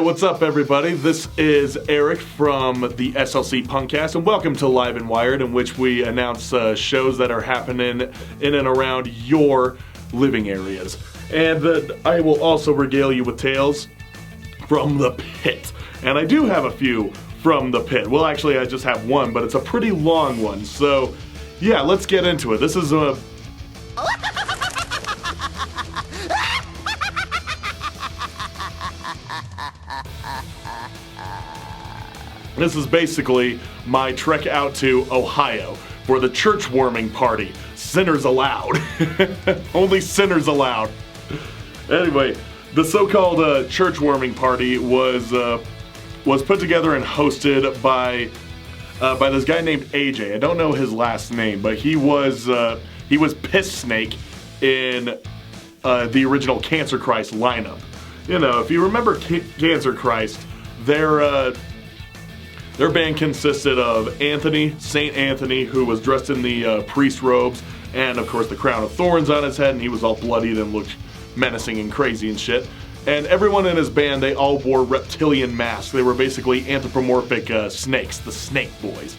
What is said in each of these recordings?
what's up, everybody? This is Eric from the SLC Punkcast, and welcome to Live and Wired, in which we announce shows that are happening in and around your living areas. And I will also regale you with tales from the pit. And I do have a few from the pit. Well, actually, I just have one, but it's a pretty long one. So, yeah, let's get into it. This is a... This is basically my trek out to Ohio for the church warming party. Sinners allowed. Only sinners allowed. Anyway, the so-called church warming party was put together and hosted by this guy named AJ. I don't know his last name, but he was Piss Snake in the original Cancer Christ lineup. You know, if you remember Cancer Christ, their band consisted of Anthony, Saint Anthony, who was dressed in the priest robes, and of course the crown of thorns on his head, and he was all bloodied and looked menacing and crazy and shit. And everyone in his band, they all wore reptilian masks. They were basically anthropomorphic snakes, the Snake Boys.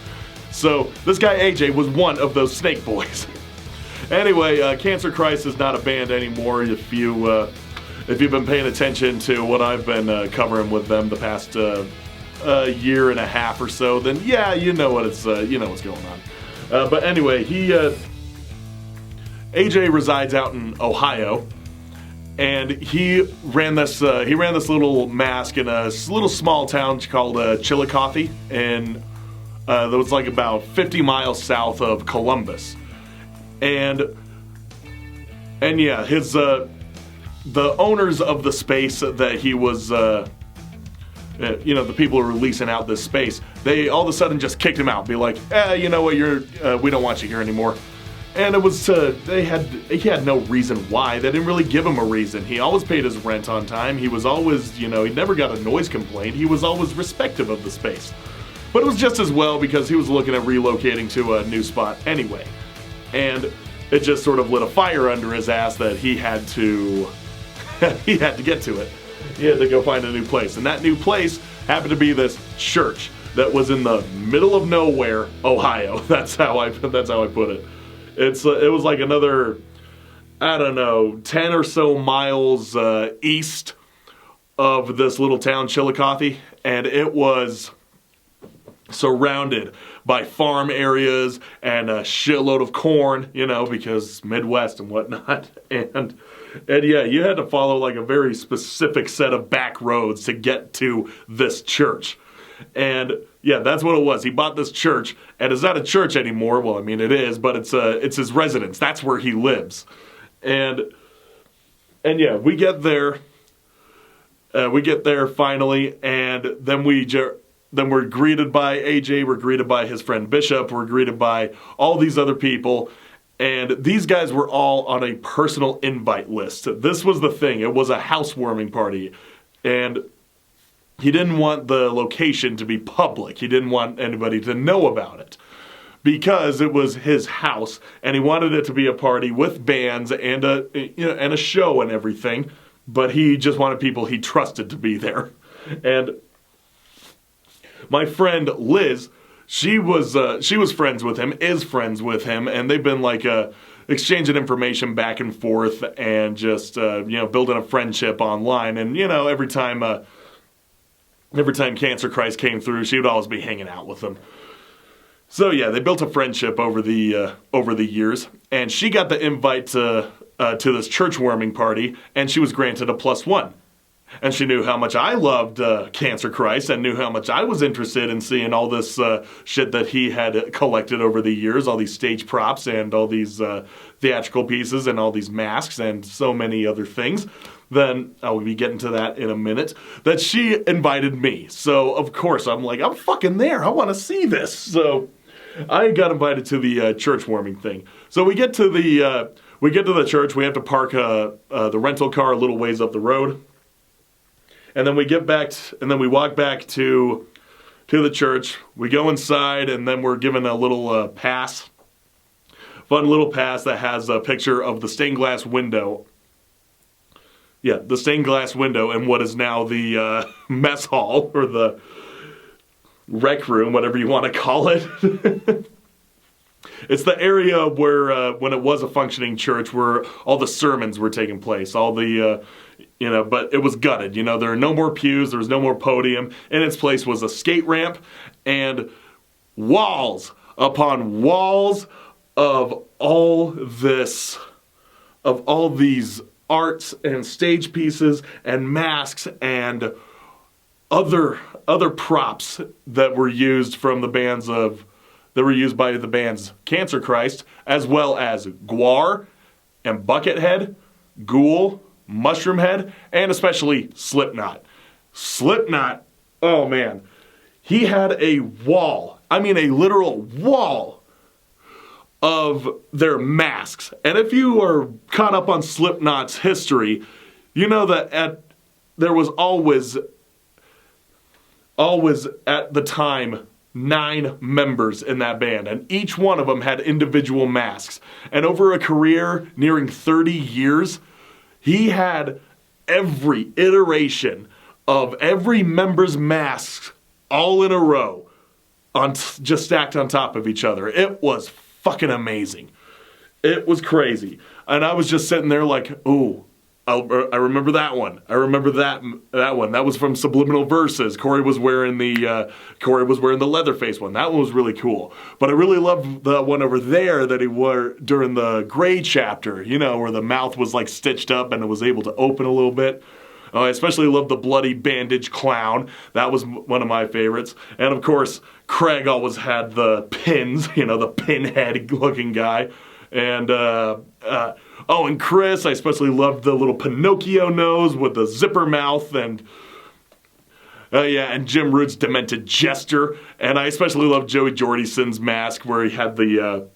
So this guy AJ was one of those Snake Boys. Anyway, Cancer Christ is not a band anymore. If you've been paying attention to what I've been covering with them the past year and a half or so, then yeah, you know what's going on. But anyway, AJ resides out in Ohio, and he ran this little mask in a little small town called Chillicothe, and that was like about 50 miles south of Columbus, and yeah, his the owners of the space that he was. The people who are leasing out this space, they all of a sudden just kicked him out, be like, you know what, we don't want you here anymore. And it was, he had no reason why. They didn't really give him a reason. He always paid his rent on time. He was always, he never got a noise complaint. He was always respectful of the space. But it was just as well because he was looking at relocating to a new spot anyway. And it just sort of lit a fire under his ass that he had to, he had to get to it. He had to go find a new place, and that new place happened to be this church that was in the middle of nowhere, Ohio. That's how I put it. It was like another, I don't know, 10 or so miles east of this little town, Chillicothe, and it was surrounded by farm areas and a shitload of corn, because Midwest and whatnot, and yeah, you had to follow like a very specific set of back roads to get to this church. And yeah, that's what it was. He bought this church, and it's not a church anymore. Well, I mean, it is, but it's his residence. That's where he lives. And yeah, we get there. We get there finally, and then we're greeted by AJ. We're greeted by his friend Bishop. We're greeted by all these other people. And these guys were all on a personal invite list. This was the thing. It was a housewarming party. And he didn't want the location to be public. He didn't want anybody to know about it. Because it was his house. And he wanted it to be a party with bands and a show and everything. But he just wanted people he trusted to be there. And my friend Liz, She was friends with him, is friends with him, and they've been like exchanging information back and forth and just building a friendship online. And every time Cancer Christ came through, she would always be hanging out with him. So yeah, they built a friendship over the years, and she got the invite to this church warming party, and she was granted a +1. And she knew how much I loved Cancer Christ and knew how much I was interested in seeing all this shit that he had collected over the years, all these stage props and all these theatrical pieces and all these masks and so many other things. Then, I'll be getting to that in a minute, that she invited me. So, of course, I'm like, I'm fucking there. I want to see this. So, I got invited to the church warming thing. So, we get to the church. We have to park the rental car a little ways up the road. And then we get back, and then we walk back to the church. We go inside, and then we're given a little pass, fun little pass that has a picture of the stained glass window the stained glass window in what is now the mess hall or the rec room, whatever you want to call it. It's the area where, when it was a functioning church, where all the sermons were taking place, all the, but it was gutted. There are no more pews, there was no more podium. In its place was a skate ramp and walls upon walls of all these arts and stage pieces and masks and other props that were used by the bands Cancer Christ, as well as Gwar and Buckethead, Ghoul, Mushroomhead, and especially Slipknot. Slipknot, oh man, he had a wall, a literal wall of their masks. And if you are caught up on Slipknot's history, you know that there was always at the time 9 members in that band, and each one of them had individual masks. And over a career nearing 30 years, he had every iteration of every member's masks all in a row, just stacked on top of each other. It was fucking amazing. It was crazy. And I was just sitting there like, ooh, I remember that one. I remember that one. That was from Subliminal Verses. Corey was wearing the Leatherface one. That one was really cool. But I really loved the one over there that he wore during the Gray chapter. Where the mouth was like stitched up and it was able to open a little bit. I especially loved the bloody bandage clown. That was one of my favorites. And of course, Craig always had the pins. The pinhead looking guy. And and Chris, I especially loved the little Pinocchio nose with the zipper mouth, and and Jim Root's demented jester. And I especially loved Joey Jordison's mask where he had the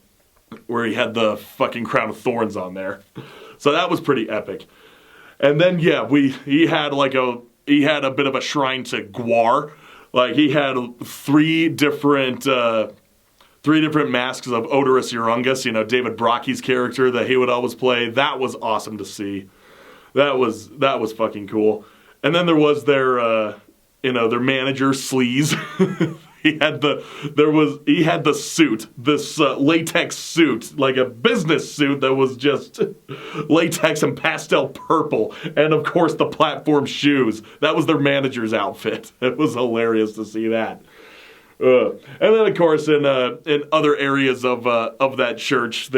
fucking crown of thorns on there. So that was pretty epic. And then he had a bit of a shrine to Gwar. Like he had three different masks of Odorous Urungus, David Brockie's character that he would always play. That was awesome to see. That was fucking cool. And then there was their manager, Sleaze. he had the suit, this latex suit, like a business suit that was just latex and pastel purple. And of course the platform shoes. That was their manager's outfit. It was hilarious to see that. And then, of course, in other areas of that church,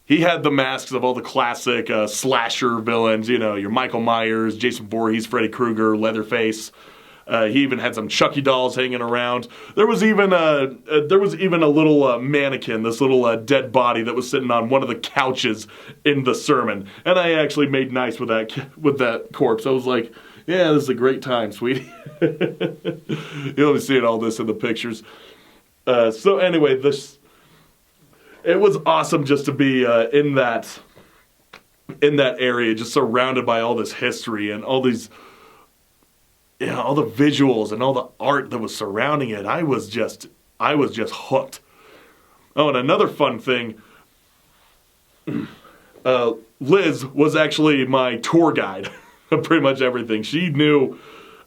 he had the masks of all the classic slasher villains. Your Michael Myers, Jason Voorhees, Freddy Krueger, Leatherface. He even had some Chucky dolls hanging around. There was even a little mannequin, this little dead body that was sitting on one of the couches in the sermon. And I actually made nice with that corpse. I was like, yeah, this is a great time, sweetie. You'll only see all this in the pictures. So anyway, it was awesome just to be in that area, just surrounded by all this history and all these, all the visuals and all the art that was surrounding it. I was just hooked. Oh, and another fun thing, Liz was actually my tour guide. Pretty much everything. She knew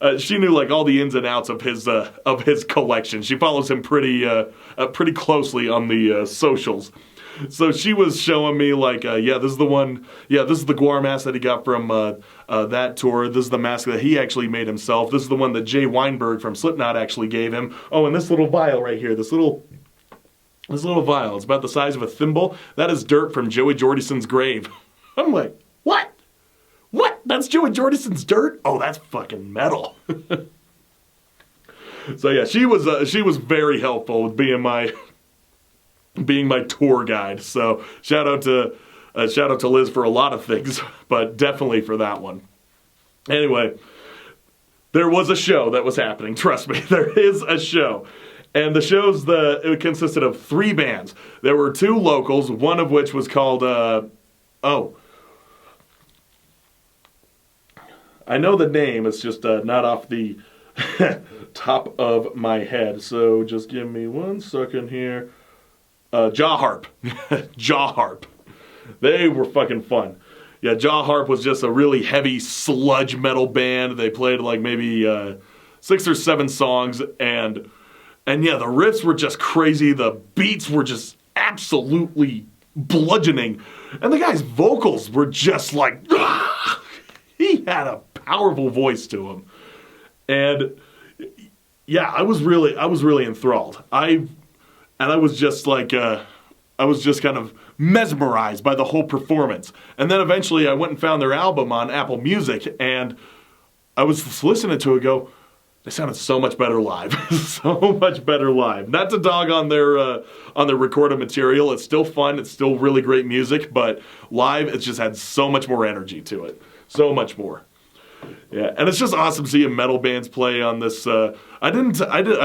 like all the ins and outs of his collection. She follows him pretty closely on the socials. So she was showing me like, this is the one. Yeah, this is the Gwar mask that he got from that tour. This is the mask that he actually made himself. This is the one that Jay Weinberg from Slipknot actually gave him. Oh, and this little vial right here. This little vial. It's about the size of a thimble. That is dirt from Joey Jordison's grave. I'm like, what? What? That's Joey Jordison's dirt? Oh, that's fucking metal. So yeah, she was very helpful with being my tour guide. So shout out to Liz for a lot of things, but definitely for that one. Anyway, there was a show that was happening. Trust me, there is a show. And the show's it consisted of 3 bands. There were 2 locals, one of which was called I know the name, it's just not off the top of my head. So just give me 1 second here. Jaw Harp. Jaw Harp. They were fucking fun. yeah, Jaw Harp was just a really heavy sludge metal band. They played like maybe 6 or 7 songs, and yeah, the riffs were just crazy. The beats were just absolutely bludgeoning, and the guy's vocals were just like he had a powerful voice to him, and yeah, I was really enthralled. I was just like I was just kind of mesmerized by the whole performance. And then eventually I went and found their album on Apple Music, and I was just listening to it go, they sounded so much better live. So much better live. Not to dog on their recorded material. It's still fun. It's still really great music, but live it just had so much more energy to it. So much more. Yeah, and it's just awesome seeing metal bands play on this. I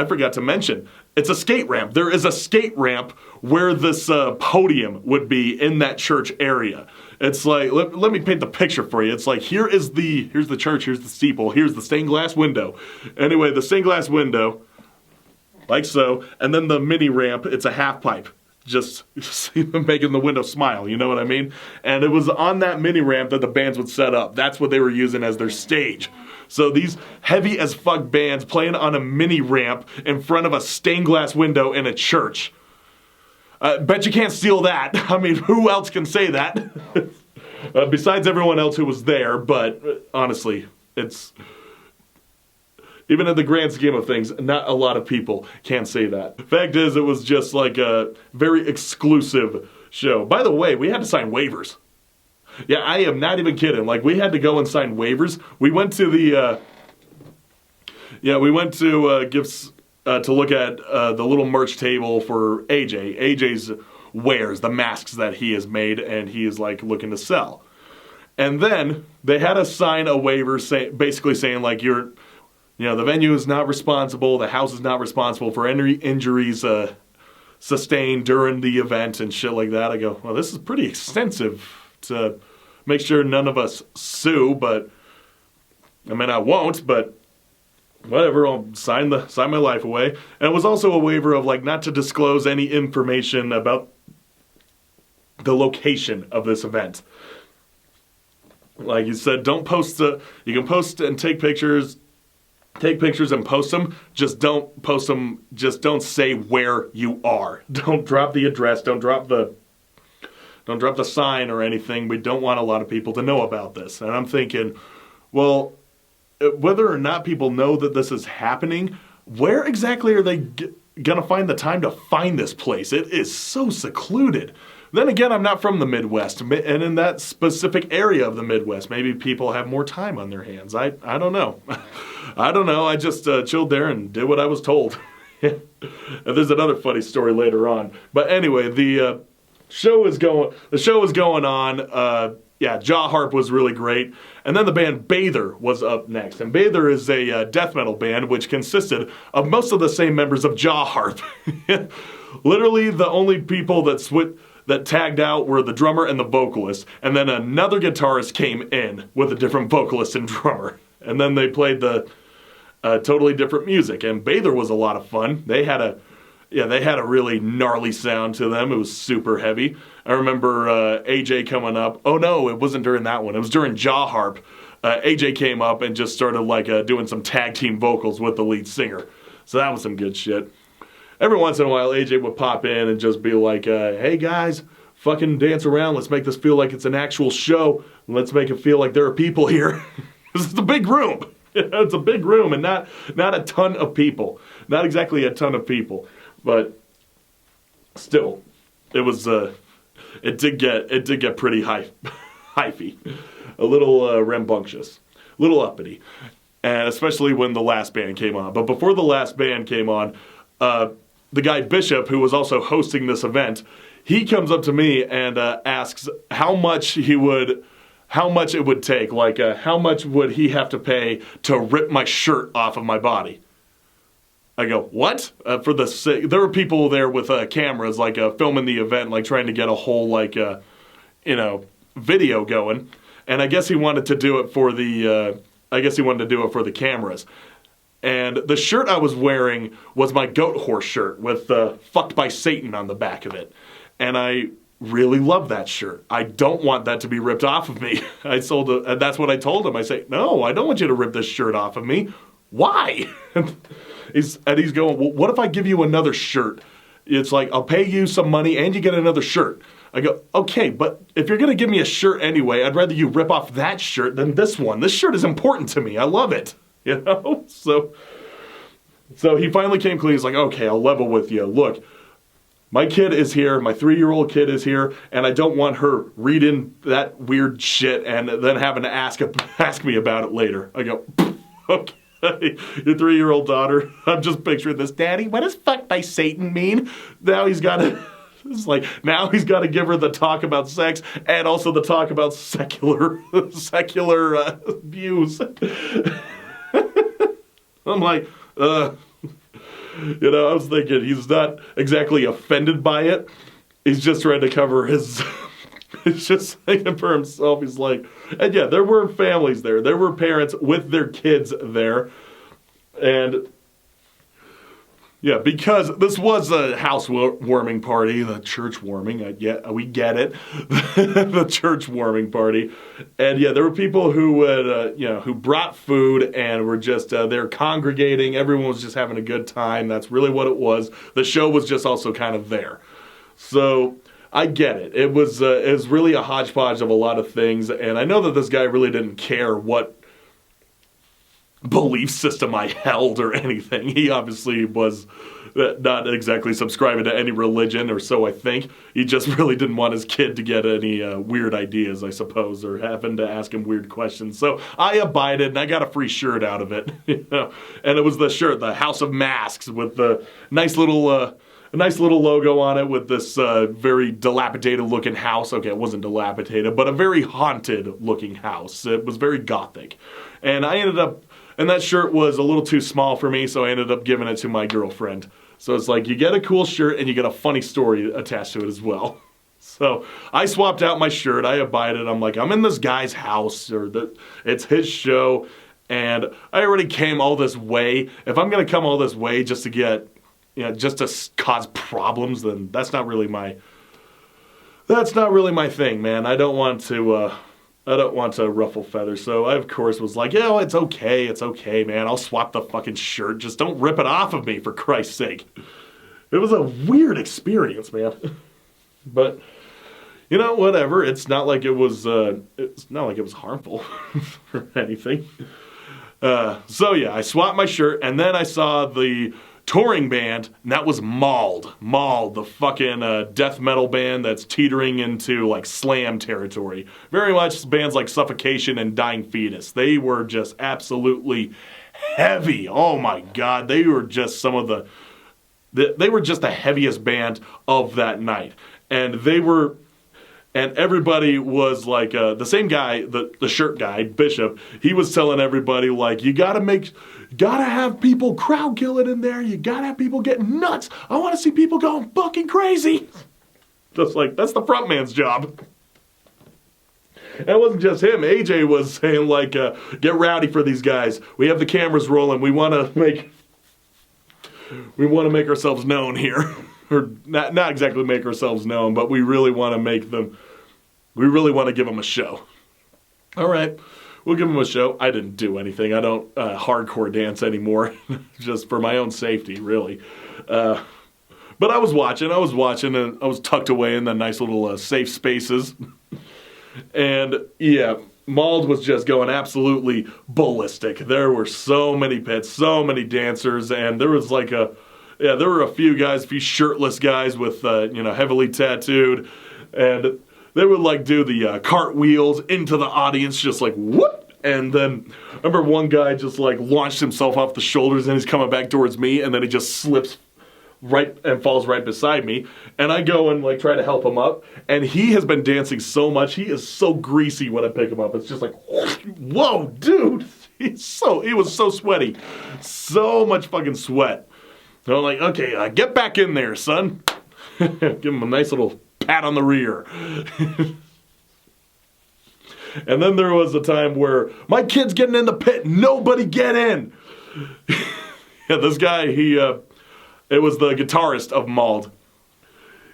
forgot to mention, it's a skate ramp. There is a skate ramp where this podium would be in that church area. It's like, let me paint the picture for you. It's like, here's the church, here's the steeple, here's the stained glass window. Anyway, the stained glass window, like so, and then the mini ramp, it's a half pipe. Just making the window smile, you know what I mean? And it was on that mini ramp that the bands would set up. That's what they were using as their stage. So these heavy as fuck bands playing on a mini ramp in front of a stained glass window in a church. Bet you can't steal that. I mean, who else can say that? Besides everyone else who was there, but honestly, it's... Even in the grand scheme of things, not a lot of people can say that. Fact is, it was just like a very exclusive show. By the way, we had to sign waivers. Yeah, I am not even kidding. Like, we had to go and sign waivers. We went to the, to look at the little merch table for AJ. AJ's wares, the masks that he has made, and he is, like, looking to sell. And then they had us sign a waiver basically saying, like, the venue is not responsible, the house is not responsible for any injuries sustained during the event and shit like that. I go, well, this is pretty extensive to make sure none of us sue, but, I mean, I won't, but whatever, I'll sign my life away. And it was also a waiver of, like, not to disclose any information about the location of this event. Like you said, don't post, you can post and take pictures and post them, just don't post them, just don't say where you are. Don't drop the address, don't drop the sign or anything. We don't want a lot of people to know about this. And I'm thinking, well, whether or not people know that this is happening, where exactly are they gonna find the time to find this place? It is so secluded. Then again, I'm not from the Midwest, and in that specific area of the Midwest, maybe people have more time on their hands. I don't know. I don't know. I just chilled there and did what I was told. And there's another funny story later on. But anyway, the show is going on. Yeah, Jaw Harp was really great. And then the band Bather was up next. And Bather is a death metal band which consisted of most of the same members of Jaw Harp. Literally the only people that tagged out were the drummer and the vocalist, and then another guitarist came in with a different vocalist and drummer, and then they played the totally different music. And Bather was a lot of fun. They had a really gnarly sound to them. It was super heavy. I remember AJ coming up. Oh no, it wasn't during that one. It was during Jaw Harp. AJ came up and just started like doing some tag team vocals with the lead singer. So that was some good shit. Every once in a while, AJ would pop in and just be like, hey guys, fucking dance around. Let's make this feel like it's an actual show. Let's make it feel like there are people here. This is a big room. It's a big room and not a ton of people. Not exactly a ton of people. But still, it was, it did get pretty hyphy. A little rambunctious. A little uppity. And especially when the last band came on. But before the last band came on, the guy Bishop, who was also hosting this event, he comes up to me and asks how much it would take, like how much would he have to pay to rip my shirt off of my body. I go, what? There were people there with cameras, like filming the event, like trying to get a whole video going, and I guess he wanted to do it for the cameras. And the shirt I was wearing was my goat horse shirt with "fucked by Satan" on the back of it. And I really love that shirt. I don't want that to be ripped off of me. And that's what I told him. I say, no, I don't want you to rip this shirt off of me. Why? And he's going, well, what if I give you another shirt? It's like, I'll pay you some money and you get another shirt. I go, okay, but if you're going to give me a shirt anyway, I'd rather you rip off that shirt than this one. This shirt is important to me. I love it. So he finally came clean. He's like, okay, I'll level with you. Look, my kid is here, my 3-year-old kid is here, and I don't want her reading that weird shit and then having to ask me about it later. I go, okay, your 3-year-old daughter, I'm just picturing this. Daddy, what does fucked by Satan mean? Now he's got to give her the talk about sex and also the talk about secular views. I'm like, I was thinking he's not exactly offended by it. He's just trying to cover his... He's just thinking for himself. He's like... And yeah, there were families there. There were parents with their kids there. And... yeah, because this was a housewarming party, the church warming. We get it, the church warming party, and yeah, there were people who would, who brought food and were just there congregating. Everyone was just having a good time. That's really what it was. The show was just also kind of there, so I get it. It was really a hodgepodge of a lot of things, and I know that this guy really didn't care what belief system I held or anything. He obviously was not exactly subscribing to any religion, or so I think. He just really didn't want his kid to get any weird ideas, I suppose, or having to ask him weird questions. So I abided, and I got a free shirt out of it. And it was the shirt, the House of Masks, with the nice little logo on it with this very dilapidated looking house. Okay, it wasn't dilapidated, but a very haunted looking house. It was very gothic. And and that shirt was a little too small for me, so I ended up giving it to my girlfriend. So it's like, you get a cool shirt and you get a funny story attached to it as well. So I swapped out my shirt. I abided. I'm like, I'm in this guy's house, it's his show, and I already came all this way. If I'm going to come all this way just to get, just to cause problems, then that's not really my thing, man. I don't want to ruffle feathers. So I, of course, was like, it's okay, man. I'll swap the fucking shirt. Just don't rip it off of me, for Christ's sake. It was a weird experience, man. But, whatever. It's not like it was harmful or anything. So yeah, I swapped my shirt, and then I saw the touring band, and that was Mauled. Mauled, the fucking death metal band that's teetering into like slam territory. Very much bands like Suffocation and Dying Fetus. They were just absolutely heavy. Oh my god, they were just they were just the heaviest band of that night. And everybody was like, the same guy, the shirt guy, Bishop, he was telling everybody, like, you gotta have people crowd killing in there, you gotta have people getting nuts, I wanna see people going fucking crazy. Just like, that's the front man's job. And it wasn't just him, AJ was saying, like, get rowdy for these guys, we have the cameras rolling, we wanna make ourselves known here. Or not exactly make ourselves known, but we really want to give them a show. All right, we'll give them a show. I didn't do anything. I don't hardcore dance anymore, just for my own safety, really. But I was watching, and I was tucked away in the nice little safe spaces. And yeah, Mauled was just going absolutely ballistic. There were so many pits, so many dancers, and there was like there were a few shirtless guys with, heavily tattooed, and they would like do the cartwheels into the audience, just like whoop. And then I remember one guy just like launched himself off the shoulders, and he's coming back towards me, and then he just slips right and falls right beside me. And I go and like try to help him up, and he has been dancing so much, he is so greasy when I pick him up. It's just like, whoa, dude, he was so sweaty, so much fucking sweat. And I'm like, okay, get back in there, son. Give him a nice little pat on the rear. And then there was a time where my kid's getting in the pit, nobody get in. Yeah, this guy, it was the guitarist of Mauled.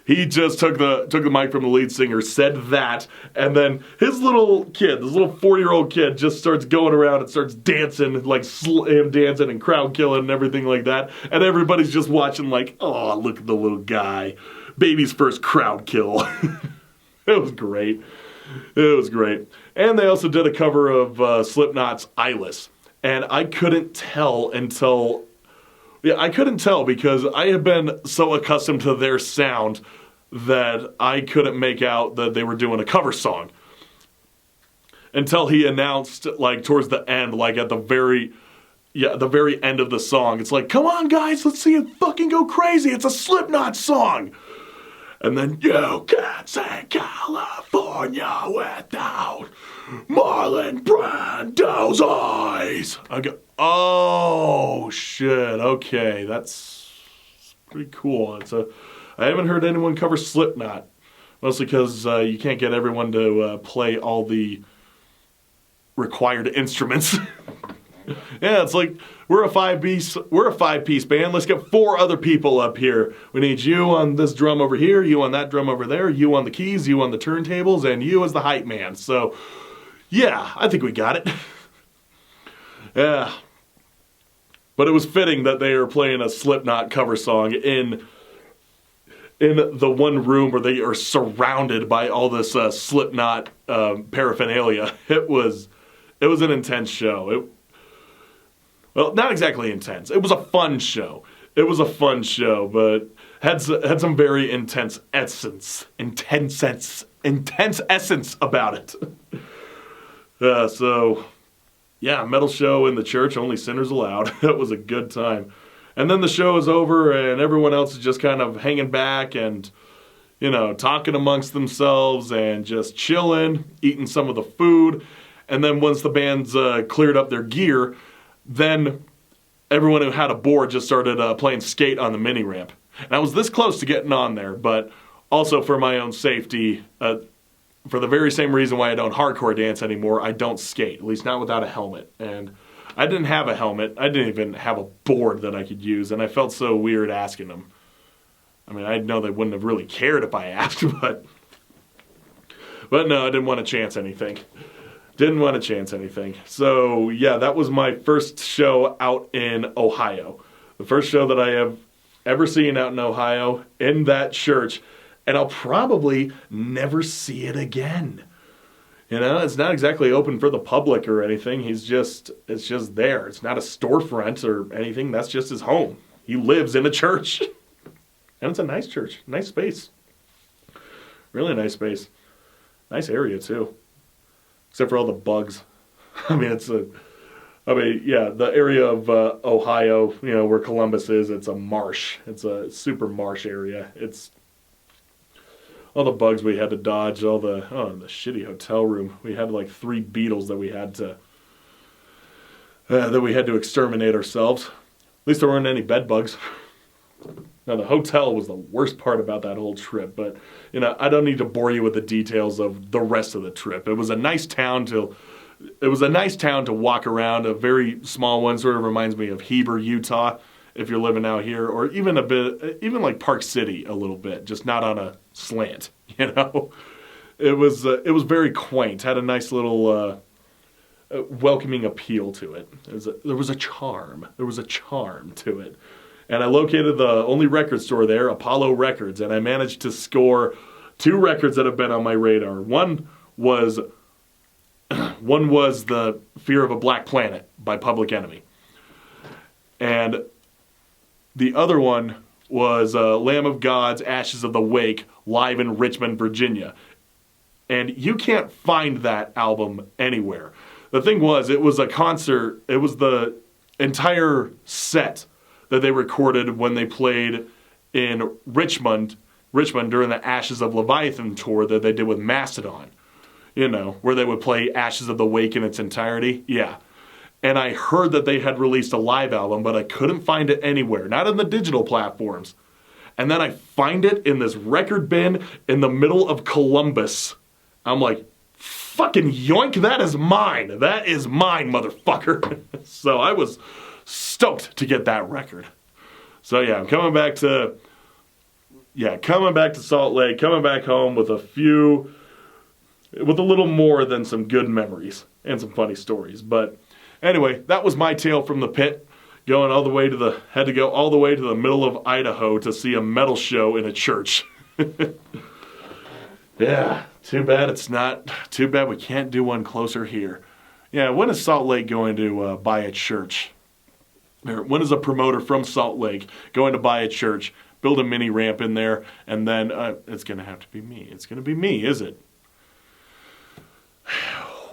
He just took the mic from the lead singer, said that, and then his little 4-year-old kid just starts going around and starts dancing, like slam dancing and crowd killing and everything like that. And everybody's just watching like, oh, look at the little guy. Baby's first crowd kill. It was great. It was great. And they also did a cover of Slipknot's Eyeless. And I couldn't tell because I had been so accustomed to their sound that I couldn't make out that they were doing a cover song. Until he announced, like, towards the end, like, at the very end of the song, it's like, come on, guys, let's see it fucking go crazy. It's a Slipknot song. And then, you can't say California without Marlon Brando's eyes. I go, oh, shit, okay, that's pretty cool. I haven't heard anyone cover Slipknot, mostly because you can't get everyone to play all the required instruments. Yeah, it's like, we're a five-piece band. Let's get 4 other people up here. We need you on this drum over here, you on that drum over there, you on the keys, you on the turntables, and you as the hype man. So, yeah, I think we got it. Yeah. But it was fitting that they are playing a Slipknot cover song in the one room where they are surrounded by all this Slipknot paraphernalia. It was an intense show. Well, not exactly intense. It was a fun show. But had some very intense essence about it. So, yeah, metal show in the church, only sinners allowed. It was a good time. And then the show is over, and everyone else is just kind of hanging back and, talking amongst themselves and just chilling, eating some of the food. And then once the band's cleared up their gear, then everyone who had a board just started playing skate on the mini ramp. And I was this close to getting on there, but also for my own safety, for the very same reason why I don't hardcore dance anymore, I don't skate, at least not without a helmet. And I didn't have a helmet. I didn't even have a board that I could use, and I felt so weird asking them. I mean, I know they wouldn't have really cared if I asked, but no, I didn't want to chance anything. So, yeah, that was my first show out in Ohio. The first show that I have ever seen out in Ohio, in that church, and I'll probably never see it again. It's not exactly open for the public or anything. It's just there. It's not a storefront or anything. That's just his home. He lives in a church. And it's a nice church. Nice space. Really nice space. Nice area, too. Except for all the bugs. The area of Ohio, where Columbus is, it's a marsh. It's a super marsh area. It's all the bugs we had to dodge, in the shitty hotel room. We had like 3 beetles that we had to exterminate ourselves. At least there weren't any bed bugs. Now, the hotel was the worst part about that whole trip, but, I don't need to bore you with the details of the rest of the trip. It was a nice town to walk around, a very small one, sort of reminds me of Heber, Utah, if you're living out here, or even like Park City a little bit, just not on a slant, It was very quaint, had a nice little welcoming appeal to it. There was a charm to it. And I located the only record store there, Apollo Records, and I managed to score 2 records that have been on my radar. One was The Fear of a Black Planet by Public Enemy. And the other one was Lamb of God's Ashes of the Wake, live in Richmond, Virginia. And you can't find that album anywhere. The thing was, it was a concert, it was the entire set that they recorded when they played in Richmond during the Ashes of Leviathan tour that they did with Mastodon. Where they would play Ashes of the Wake in its entirety. Yeah. And I heard that they had released a live album, but I couldn't find it anywhere. Not on the digital platforms. And then I find it in this record bin in the middle of Columbus. I'm like, fucking yoink, that is mine. That is mine, motherfucker. So I was stoked to get that record. So yeah, I'm coming back to coming back to Salt Lake, coming back home with a little more than some good memories and some funny stories. But anyway, that was my tale from the pit. Had to go all the way to the middle of Idaho to see a metal show in a church. Yeah, too bad we can't do one closer here. Yeah, when is Salt Lake going to buy a church? Or when is a promoter from Salt Lake going to buy a church, build a mini ramp in there, and then it's going to have to be me. It's going to be me, is it?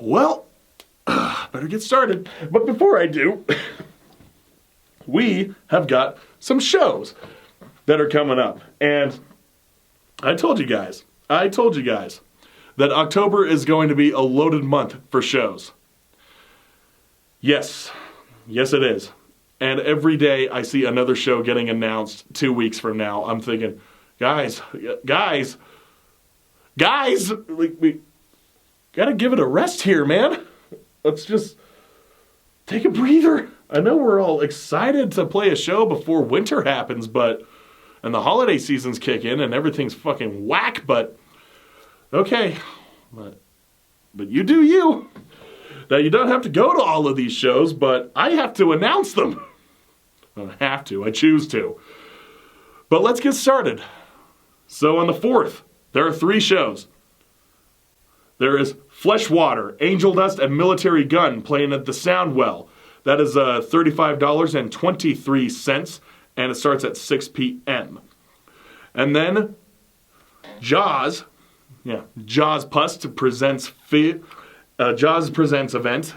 Well, better get started. But before I do, we have got some shows that are coming up. And I told you guys that October is going to be a loaded month for shows. Yes, it is. And every day I see another show getting announced 2 weeks from now. I'm thinking, guys, we gotta give it a rest here, man. Let's just take a breather. I know we're all excited to play a show before winter happens, and the holiday seasons kick in and everything's fucking whack, but okay. But you do you. Now, you don't have to go to all of these shows, but I have to announce them. I choose to. But let's get started. So on the 4th, there are 3 shows. There is Fleshwater, Angel Dust, and Military Gun playing at the Soundwell. That is $35.23, and it starts at 6 p.m. And then Jaws Presents event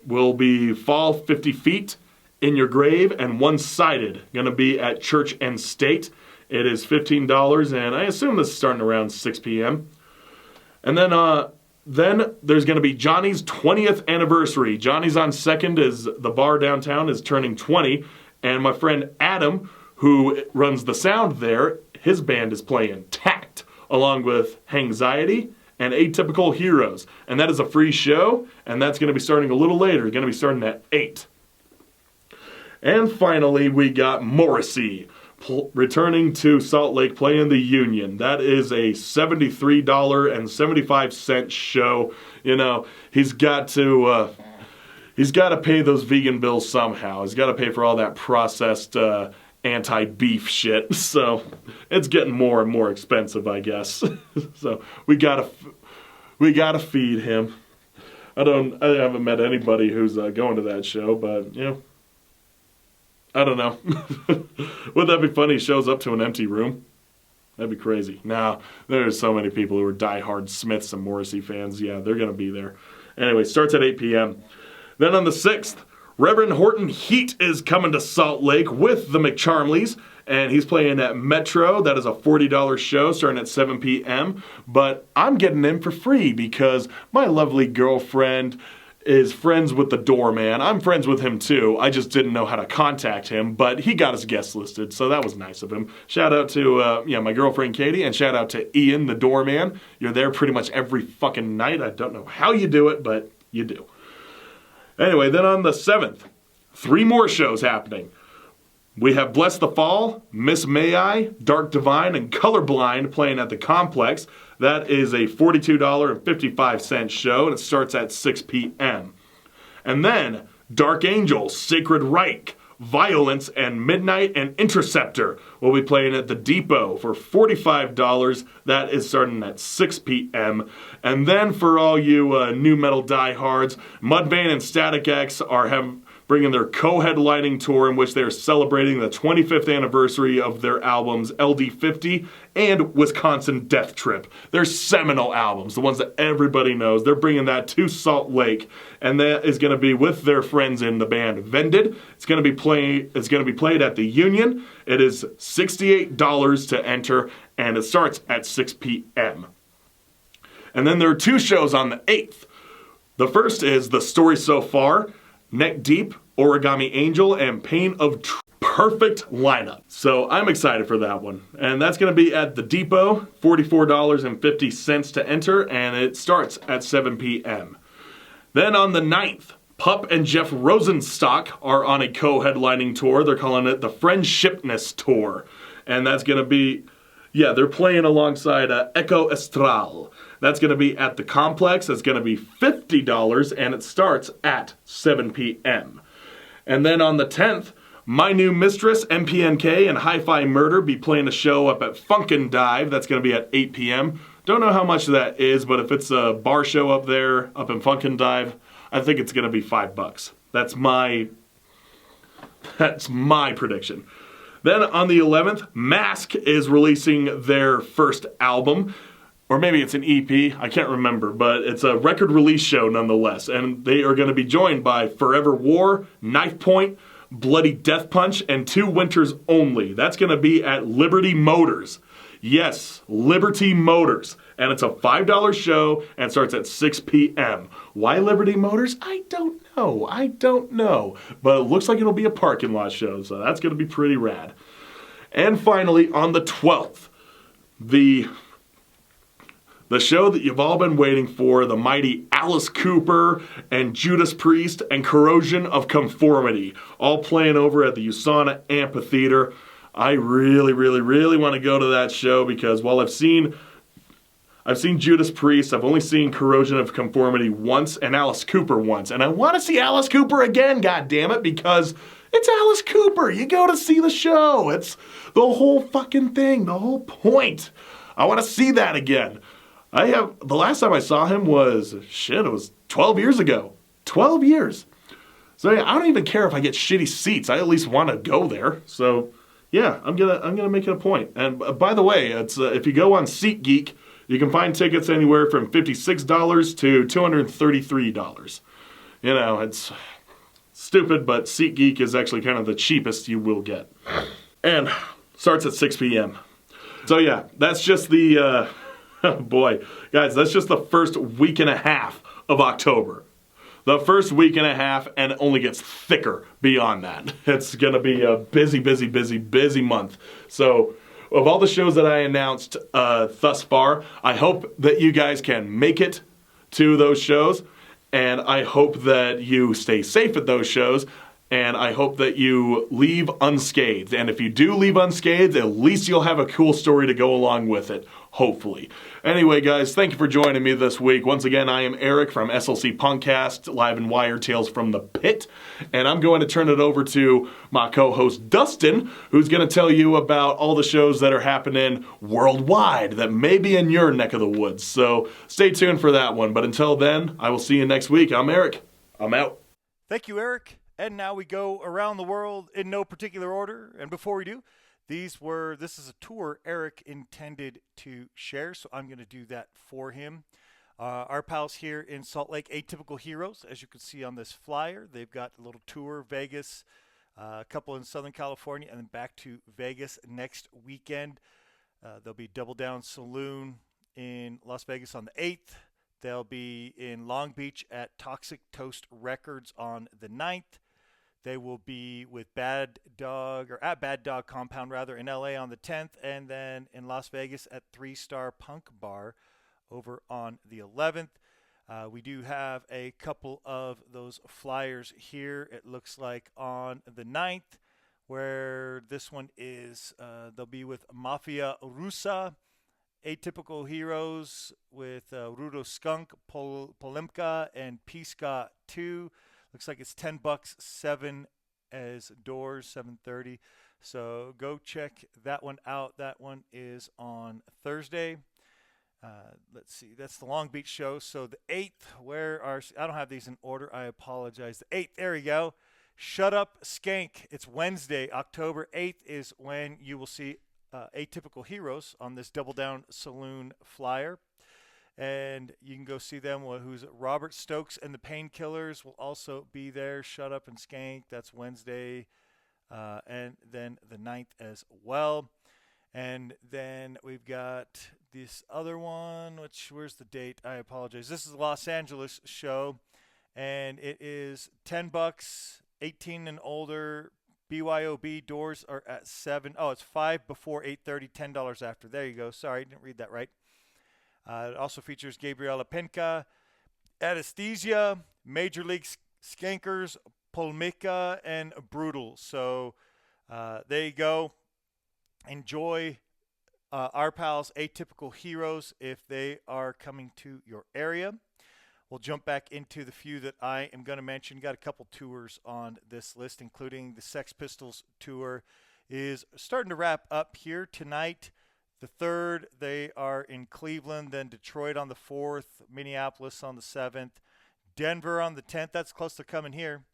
will be Fall 50 Feet in Your Grave and One-Sided. Going to be at Church and State. It is $15, and I assume this is starting around 6 p.m. And then there's going to be Johnny's 20th anniversary. Johnny's on 2nd, is the bar downtown, is turning 20, and my friend Adam, who runs the sound there, his band is playing Tact, along with Hangxiety and Atypical Heroes. And that is a free show, and that's going to be starting a little later. It's going to be starting at 8. And finally, we got Morrissey returning to Salt Lake playing the Union. That is a $73.75 show. You know, he's got to pay those vegan bills somehow. He's got to pay for all that processed anti-beef shit. So it's getting more and more expensive, I guess. So we gotta feed him. I haven't met anybody who's going to that show, but you know, I don't know. Would that be funny? He shows up to an empty room. That'd be crazy. Now, there's so many people who are diehard Smiths and Morrissey fans. Yeah, they're going to be there. Anyway, starts at 8 p.m. Then on the 6th, Reverend Horton Heat is coming to Salt Lake with the McCharmleys, and he's playing at Metro. That is a $40 show starting at 7 p.m. But I'm getting in for free because my lovely girlfriend is friends with the doorman. I'm friends with him too. I just didn't know how to contact him, but he got his guest listed, so that was nice of him. Shout out to my girlfriend Katie, and shout out to Ian, the doorman. You're there pretty much every fucking night. I don't know how you do it, but you do. Anyway, then on the 7th, 3 more shows happening. We have Bless the Fall, Miss May I, Dark Divine, and Colorblind playing at the Complex. That is a $42.55 show, and it starts at 6 p.m. And then Dark Angel, Sacred Reich, Violence, and Midnight and Interceptor will be playing at the Depot for $45. That is starting at 6 p.m. And then for all you new metal diehards, Mudvayne and Static X are bringing their co-headlining tour in which they are celebrating the 25th anniversary of their albums LD50 and Wisconsin Death Trip. Their seminal albums, the ones that everybody knows. They're bringing that to Salt Lake, and that is going to be with their friends in the band Vended. It's going to be played at the Union. It is $68 to enter, and it starts at 6 p.m. And then there are 2 shows on the 8th. The first is The Story So Far, Neck Deep, Origami Angel, and Pain of Perfect lineup. So I'm excited for that one. And that's going to be at the Depot, $44.50 to enter, and it starts at 7 p.m. Then on the 9th, Pup and Jeff Rosenstock are on a co-headlining tour. They're calling it the Friendshipness Tour. And that's going to be, Yeah, they're playing alongside Echo Estral. That's going to be at the Complex. It's going to be $50, and it starts at 7 p.m. And then on the 10th, My New Mistress, MPNK, and Hi-Fi Murder be playing a show up at Funkin' Dive. That's going to be at 8 p.m. Don't know how much that is, but if it's a bar show up there, up in Funkin' Dive, I think it's going to be $5. That's my prediction. Then on the 11th, Mask is releasing their first album. Or maybe it's an EP, I can't remember, but it's a record release show nonetheless. And they are going to be joined by Forever War, Knife Point, Bloody Death Punch, and Two Winters Only. That's going to be at Liberty Motors. Yes, Liberty Motors. And it's a $5 show and starts at 6 p.m. Why Liberty Motors? I don't know. But it looks like it'll be a parking lot show, so that's going to be pretty rad. And finally, on the 12th, the show that you've all been waiting for, the mighty Alice Cooper and Judas Priest and Corrosion of Conformity, all playing over at the USANA Amphitheater. I really, really, really want to go to that show because while I've seen Judas Priest, I've only seen Corrosion of Conformity once and Alice Cooper once. And I want to see Alice Cooper again, goddammit, because it's Alice Cooper. You go to see the show. It's the whole fucking thing, the whole point. I want to see that again. The last time I saw him was, it was 12 years ago. 12 years. So yeah, I don't even care if I get shitty seats. I at least want to go there. So yeah, I'm gonna make it a point. And by the way, it's if you go on SeatGeek, you can find tickets anywhere from $56 to $233. You know, it's stupid, but SeatGeek is actually kind of the cheapest you will get. And starts at 6 p.m. So yeah, that's just the... boy, guys, that's just the first week and a half of October. The first week and a half, and it only gets thicker beyond that. It's going to be a busy month. So, of all the shows that I announced thus far, I hope that you guys can make it to those shows, and I hope that you stay safe at those shows, and I hope that you leave unscathed. And if you do leave unscathed, at least you'll have a cool story to go along with it. Hopefully. Anyway, guys, thank you for joining me this week. Once again, I am Eric from SLC Punkcast, live in Wire Tales from the Pit. And I'm going to turn it over to my co-host, Dustin, who's going to tell you about all the shows that are happening worldwide that may be in your neck of the woods. So stay tuned for that one. But until then, I will see you next week. I'm Eric. I'm out. Thank you, Eric. And now we go around the world in no particular order. And before we do, this is a tour Eric intended to share, so I'm going to do that for him. Our pals here in Salt Lake, Atypical Heroes, as you can see on this flyer, they've got a little tour, Vegas, a couple in Southern California, and then back to Vegas next weekend. There'll be Double Down Saloon in Las Vegas on the 8th. They'll be in Long Beach at Toxic Toast Records on the 9th. They will be with at Bad Dog Compound in LA on the 10th, and then in Las Vegas at 3 Star Punk Bar over on the 11th. We do have a couple of those flyers here. It looks like on the 9th, where this one is, they'll be with Mafia Rusa, Atypical Heroes with Rudo Skunk, Polemka, and Pisca 2. Looks like it's $10, 7 as doors, 7:30. So go check that one out. That one is on Thursday. Let's see. That's the Long Beach show. So the 8th, I don't have these in order. I apologize. The 8th, there we go. Shut Up Skank. It's Wednesday, October 8th is when you will see Atypical Heroes on this Double Down Saloon flyer. And you can go see them. Who's Robert Stokes and the Painkillers will also be there. Shut Up and Skank. That's Wednesday. And then the 9th as well. And then we've got this other one, where's the date? I apologize. This is the Los Angeles show. And it is $10, 18 and older. BYOB doors are at 7. Oh, it's 5 before 8:30, $10 after. There you go. Sorry, I didn't read that right. It also features Gabriela Penka, Anesthesia, Major League Skankers, Polmica, and Brutal. So there you go. Enjoy our pals Atypical Heroes if they are coming to your area. We'll jump back into the few that I am going to mention. Got a couple tours on this list, including the Sex Pistols tour is starting to wrap up here tonight. The 3rd, they are in Cleveland, then Detroit on the 4th, Minneapolis on the 7th, Denver on the 10th. That's close to coming here.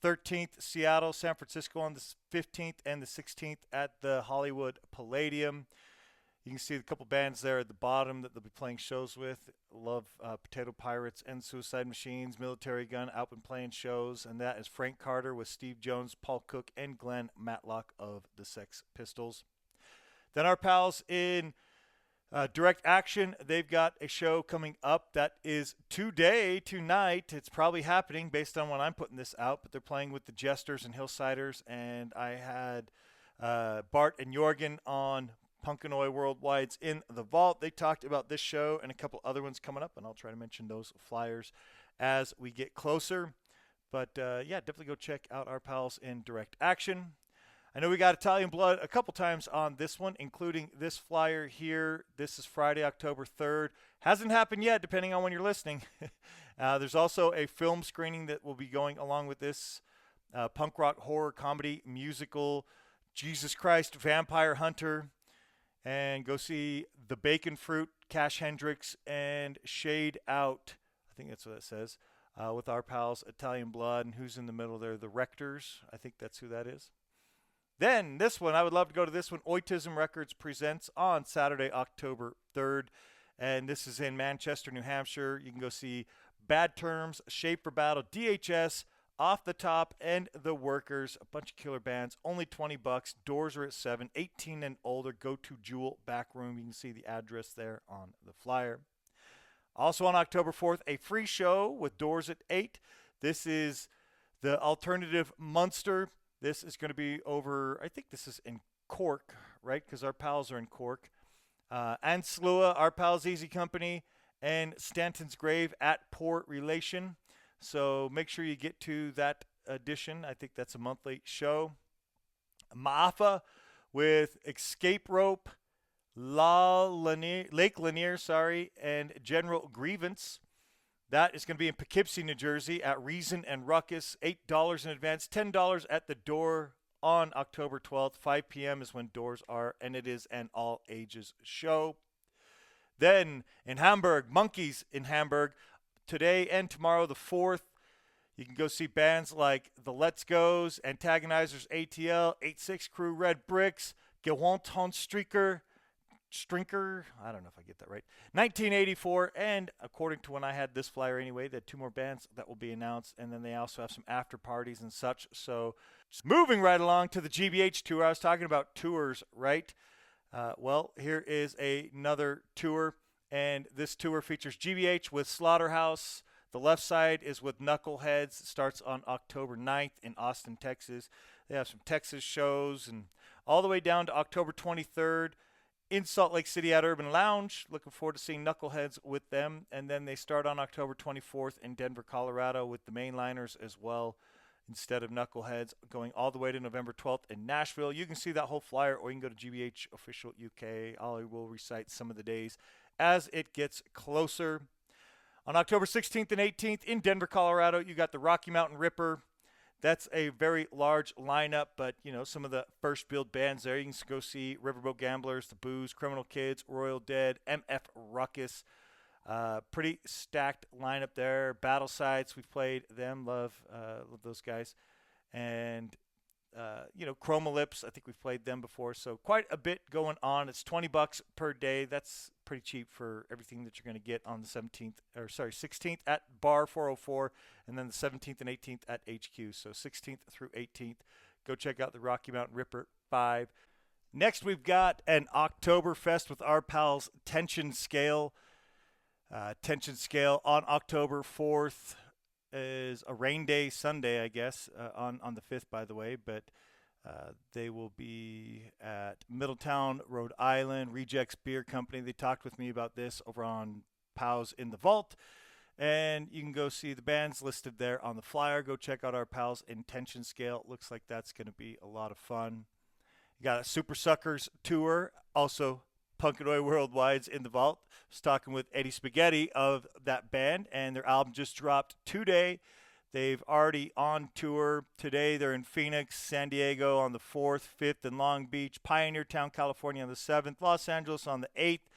The 13th, Seattle, San Francisco on the 15th, and the 16th at the Hollywood Palladium. You can see a couple bands there at the bottom that they'll be playing shows with. Love Potato Pirates and Suicide Machines, Military Gun out and playing shows. And that is Frank Carter with Steve Jones, Paul Cook, and Glenn Matlock of the Sex Pistols. Then our pals in Direct Action, they've got a show coming up that is tonight. It's probably happening based on when I'm putting this out, but they're playing with the Jesters and Hillsiders. And I had Bart and Jorgen on Punkanoid Worldwide's In the Vault. They talked about this show and a couple other ones coming up, and I'll try to mention those flyers as we get closer. But yeah, definitely go check out our pals in Direct Action. I know we got Italian Blood a couple times on this one, including this flyer here. This is Friday, October 3rd. Hasn't happened yet, depending on when you're listening. There's also a film screening that will be going along with this punk rock horror comedy musical, Jesus Christ Vampire Hunter. And go see The Bacon Fruit, Cash Hendricks, and Shade Out. I think that's what it says. With our pals Italian Blood. And who's in the middle there? The Rectors. I think that's who that is. Then this one, I would love to go to this one. Oitism Records presents on Saturday, October 3rd. And this is in Manchester, New Hampshire. You can go see Bad Terms, Shape for Battle, DHS, Off the Top, and The Workers. A bunch of killer bands. Only $20. Doors are at 7. 18 and older. Go to Jewel Back Room. You can see the address there on the flyer. Also on October 4th, a free show with doors at 8. This is the Alternative Munster. This is going to be over, I think this is in Cork, right? Because our pals are in Cork. And Slua, our pals Easy Company, and Stanton's Grave at Poor Relation. So make sure you get to that edition. I think that's a monthly show. Maafa with Escape Rope, Lake Lanier, and General Grievance. That is going to be in Poughkeepsie, New Jersey at Reason and Ruckus. $8 in advance, $10 at the door on October 12th. 5 p.m. is when doors are, and it is an all-ages show. Then in Hamburg, Monkeys in Hamburg, today and tomorrow, the 4th. You can go see bands like The Let's Goes, Antagonizers, ATL, 8-6 Crew, Red Bricks, Gewandhond Strinker, I don't know if I get that right, 1984, and according to when I had this flyer anyway, they had 2 more bands that will be announced, and then they also have some after parties and such. So just moving right along to the GBH tour. I was talking about tours, right? Well, here is another tour, and this tour features GBH with Slaughterhouse. The left side is with Knuckleheads. It starts on October 9th in Austin, Texas. They have some Texas shows, and all the way down to October 23rd in Salt Lake City at Urban Lounge. Looking forward to seeing Knuckleheads with them. And then they start on October 24th in Denver, Colorado with the Mainliners as well, instead of Knuckleheads, going all the way to November 12th in Nashville. You can see that whole flyer, or you can go to GBH Official UK. I will recite some of the days as it gets closer. On October 16th and 18th in Denver, Colorado, you got the Rocky Mountain Ripper. That's a very large lineup, but, you know, some of the first build bands there. You can go see Riverboat Gamblers, The Booze, Criminal Kids, Royal Dead, MF Ruckus. Pretty stacked lineup there. Battle Sites, we've played them. Love those guys. And, you know, Chromalyps, I think we've played them before. So quite a bit going on. It's $20 per day. That's pretty cheap for everything that you're going to get on the 16th at Bar 404, and then the 17th and 18th at HQ. So 16th through 18th. Go check out the Rocky Mountain Ripper 5. Next, we've got an Oktoberfest with our pals Tension Scale. Tension Scale on October 4th is a rain day Sunday, I guess, on the 5th, by the way, but they will be at Middletown, Rhode Island, Rejects Beer Company. They talked with me about this over on Pals in the Vault, and you can go see the bands listed there on the flyer. Go check out our pals in Tension Scale. Looks like that's going to be a lot of fun. You got a Super Suckers tour, also Punkanoi Worldwide's in the vault. I was talking with Eddie Spaghetti of that band, and their album just dropped today. They've already on tour. Today they're in Phoenix, San Diego on the 4th, 5th in Long Beach, Pioneer Town, California on the 7th, Los Angeles on the 8th,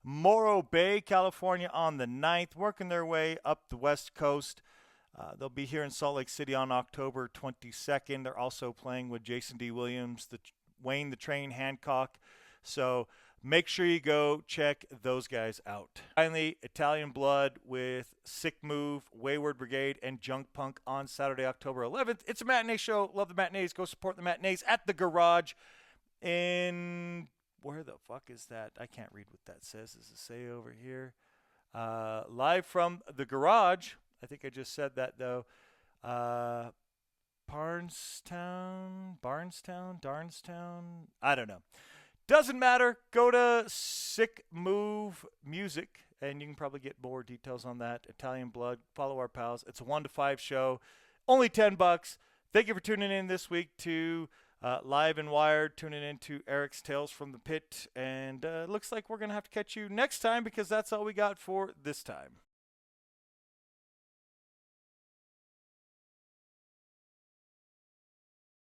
Morro Bay, California on the 9th, working their way up the West Coast. They'll be here in Salt Lake City on October 22nd. They're also playing with Jason D. Williams, Wayne the Train Hancock. So make sure you go check those guys out. Finally, Italian Blood with Sick Move, Wayward Brigade, and Junk Punk on Saturday, October 11th. It's a matinee show. Love the matinees. Go support the matinees at the Garage in... Where the fuck is that? I can't read what that says. Does it say over here? Live from the Garage. I think I just said that, though. Darnstown? I don't know. Doesn't matter. Go to Sick Move Music, and you can probably get more details on that. Italian Blood. Follow our pals. It's a 1 to 5 show. Only $10. Thank you for tuning in this week to Live and Wired, tuning in to Eric's Tales from the Pit. And looks like we're going to have to catch you next time because that's all we got for this time.